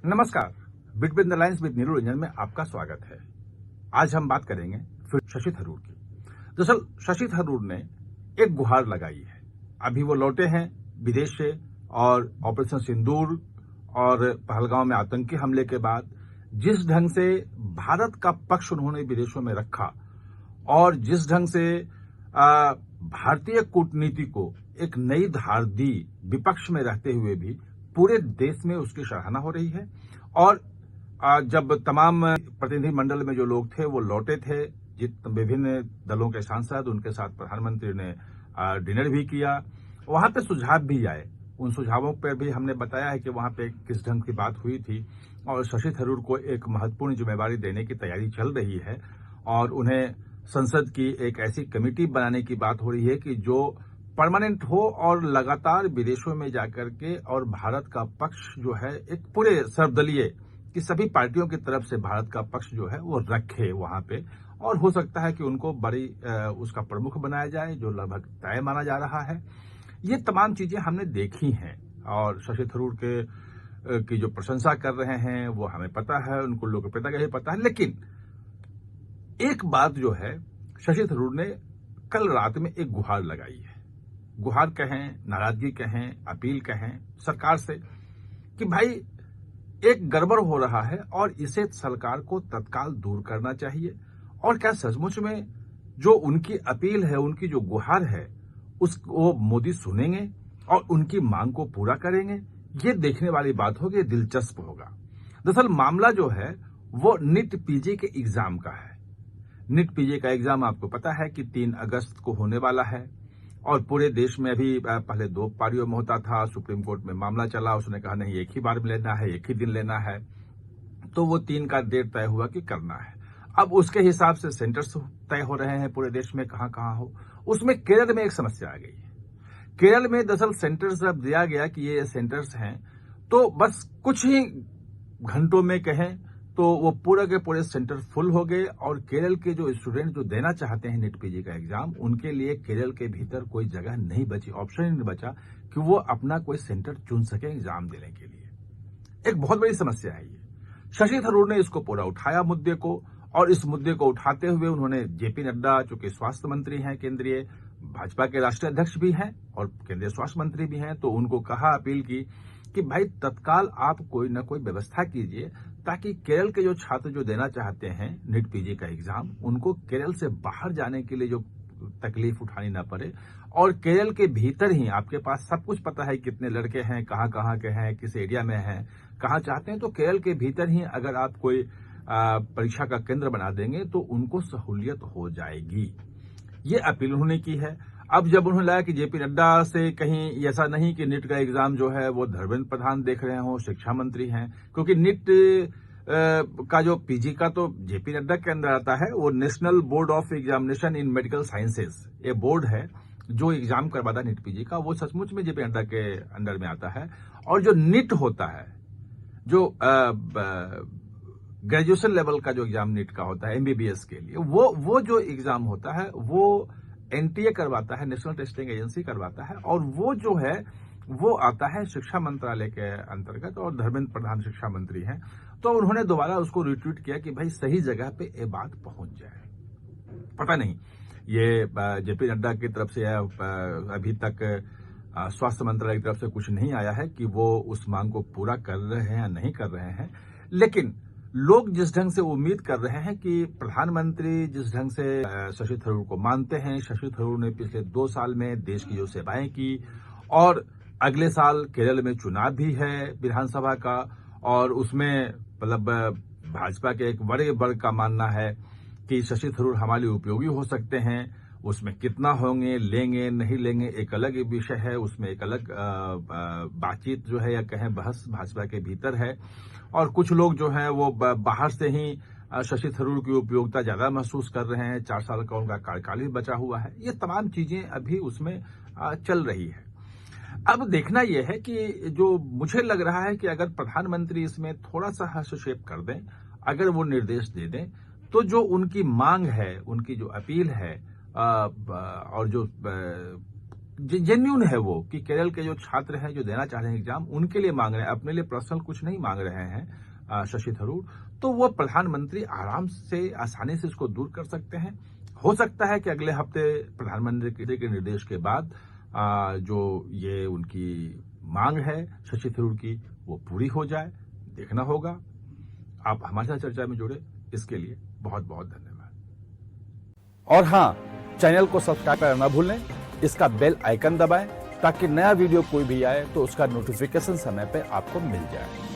नमस्कार। Between the lines with Neeru Ranjan में आपका स्वागत है। आज हम बात करेंगे फिर शशि थरूर की। दरअसल शशि थरूर ने एक गुहार लगाई है। अभी वो लौटे हैं विदेश से और ऑपरेशन सिंदूर और पहलगांव में आतंकी हमले के बाद जिस ढंग से भारत का पक्ष उन्होंने विदेशों में रखा और जिस ढंग से भारतीय कूटनीति को एक नई धार दी, विपक्ष में रहते हुए भी पूरे देश में उसकी सराहना हो रही है। और जब तमाम प्रतिनिधि मंडल में जो लोग थे वो लौटे थे, विभिन्न दलों के सांसद, उनके साथ प्रधानमंत्री ने डिनर भी किया, वहां पे सुझाव भी आए। उन सुझावों पर भी हमने बताया है कि वहां पे किस ढंग की बात हुई थी और शशि थरूर को एक महत्वपूर्ण जिम्मेवारी देने की तैयारी चल रही है और उन्हें संसद की एक ऐसी कमेटी बनाने की बात हो रही है कि जो परमानेंट हो और लगातार विदेशों में जाकर के और भारत का पक्ष जो है एक पूरे सर्वदलीय कि सभी पार्टियों की तरफ से भारत का पक्ष जो है वो रखे वहां पे। और हो सकता है कि उनको बड़ी उसका प्रमुख बनाया जाए, जो लगभग तय माना जा रहा है। ये तमाम चीजें हमने देखी हैं और शशि थरूर की जो प्रशंसा कर रहे हैं वो हमें पता है, उनको लोकप्रियता का भी पता है। लेकिन एक बात जो है, शशि थरूर ने कल रात में एक गुहार लगाई है। गुहार कहें, नाराजगी कहें, अपील कहें सरकार से कि भाई एक गड़बड़ हो रहा है और इसे सरकार को तत्काल दूर करना चाहिए। और क्या सचमुच में जो उनकी अपील है, उनकी जो गुहार है, उसको मोदी सुनेंगे और उनकी मांग को पूरा करेंगे? ये देखने वाली बात होगी, दिलचस्प होगा। दरअसल मामला जो है वो नीट पीजी के एग्जाम का है। नीट पीजी का एग्जाम आपको पता है कि 3 अगस्त को होने वाला है और पूरे देश में अभी पहले 2 पारियों में होता था। सुप्रीम कोर्ट में मामला चला, उसने कहा नहीं, एक ही बार में लेना है, एक ही दिन लेना है। तो वो 3 का डेट तय हुआ कि करना है। अब उसके हिसाब से सेंटर्स तय हो रहे हैं पूरे देश में, कहां कहां हो। उसमें केरल में एक समस्या आ गई है। केरल में दरअसल सेंटर्स जब दिया गया कि ये सेंटर्स हैं, तो बस कुछ ही घंटों में कहें तो वो पूरे के पूरे सेंटर फुल हो गए और केरल के जो स्टूडेंट जो देना चाहते हैं नीट पीजी का एग्जाम, उनके लिए केरल के भीतर कोई जगह नहीं बची, ऑप्शन ही नहीं बचा कि वो अपना कोई सेंटर चुन सके एग्जाम देने के लिए। एक बहुत बड़ी समस्या है ये। शशि थरूर ने इसको पूरा उठाया मुद्दे को, और इस मुद्दे को उठाते हुए उन्होंने जेपी नड्डा, जो कि स्वास्थ्य मंत्री हैं, केंद्रीय भाजपा के राष्ट्रीय अध्यक्ष भी हैं और केंद्रीय स्वास्थ्य मंत्री भी हैं, तो उनको कहा, अपील की कि भाई तत्काल आप कोई न कोई व्यवस्था कीजिए ताकि केरल के जो छात्र जो देना चाहते हैं नीट पीजी का एग्जाम, उनको केरल से बाहर जाने के लिए जो तकलीफ उठानी ना पड़े। और केरल के भीतर ही आपके पास सब कुछ पता है, कितने लड़के हैं, कहाँ कहाँ के हैं, किस एरिया में हैं, कहाँ चाहते हैं, तो केरल के भीतर ही अगर आप कोई परीक्षा का केंद्र बना देंगे तो उनको सहूलियत हो जाएगी। ये अपील उन्होंने की है। अब जब उन्होंने लगा कि जेपी नड्डा से कहीं ऐसा नहीं कि नीट का एग्जाम जो है वो धर्मेंद्र प्रधान देख रहे हों, शिक्षा मंत्री हैं, क्योंकि नीट का जो पीजी का तो जेपी नड्डा के अंदर आता है। वो national board of examination in medical sciences, ये बोर्ड है जो एग्जाम करवाता है नीट पीजी का, वो सचमुच में जेपी नड्डा के अंडर में आता है। और जो नीट होता है, जो ग्रेजुएशन लेवल का जो एग्जाम नीट का होता है एमबीबीएस के लिए, वो जो एग्जाम होता है वो एनटीए करवाता है, नेशनल टेस्टिंग एजेंसी करवाता है, और वो जो है वो आता है शिक्षा मंत्रालय के अंतर्गत, और धर्मेंद्र प्रधान शिक्षा मंत्री हैं। तो उन्होंने दोबारा उसको रिट्वीट किया कि भाई सही जगह पे ये बात पहुंच जाए। पता नहीं ये जेपी नड्डा की तरफ से अभी तक स्वास्थ्य मंत्रालय की तरफ से कुछ नहीं आया है कि वो उस मांग को पूरा कर रहे हैं या नहीं कर रहे हैं। लेकिन लोग जिस ढंग से उम्मीद कर रहे हैं कि प्रधानमंत्री जिस ढंग से शशि थरूर को मानते हैं, शशि थरूर ने पिछले 2 साल में देश की जो सेवाएं की, और अगले साल केरल में चुनाव भी है विधानसभा का, और उसमें मतलब भाजपा के एक बड़े वर्ग का मानना है कि शशि थरूर हमारे लिए उपयोगी हो सकते हैं। उसमें कितना होंगे, लेंगे नहीं लेंगे एक अलग विषय है, उसमें एक अलग बातचीत जो है या कहें बहस भाजपा के भीतर है। और कुछ लोग जो हैं वो बाहर से ही शशि थरूर की उपयोगिता ज्यादा महसूस कर रहे हैं, 4 साल का उनका कार्यकाल ही बचा हुआ है। ये तमाम चीजें अभी उसमें चल रही है। अब देखना यह है कि जो मुझे लग रहा है कि अगर प्रधानमंत्री इसमें थोड़ा सा हस्तक्षेप कर दें, अगर वो निर्देश दे दें, तो जो उनकी मांग है, उनकी जो अपील है और जो जेन्युइन है वो कि केरल के जो छात्र हैं जो देना चाह रहे हैं एग्जाम, उनके लिए मांग रहे हैं, अपने लिए पर्सनल कुछ नहीं मांग रहे हैं शशि थरूर, तो वो प्रधानमंत्री आराम से आसानी से इसको दूर कर सकते हैं। हो सकता है कि अगले हफ्ते प्रधानमंत्री के निर्देश के बाद जो ये उनकी मांग है शशि थरूर की वो पूरी हो जाए, देखना होगा। आप हमारे साथ चर्चा में जुड़े, इसके लिए बहुत बहुत धन्यवाद। और हाँ, चैनल को सब्सक्राइब करना ना भूलें, इसका बेल आइकन दबाएं ताकि नया वीडियो कोई भी आए तो उसका नोटिफिकेशन समय पे आपको मिल जाए।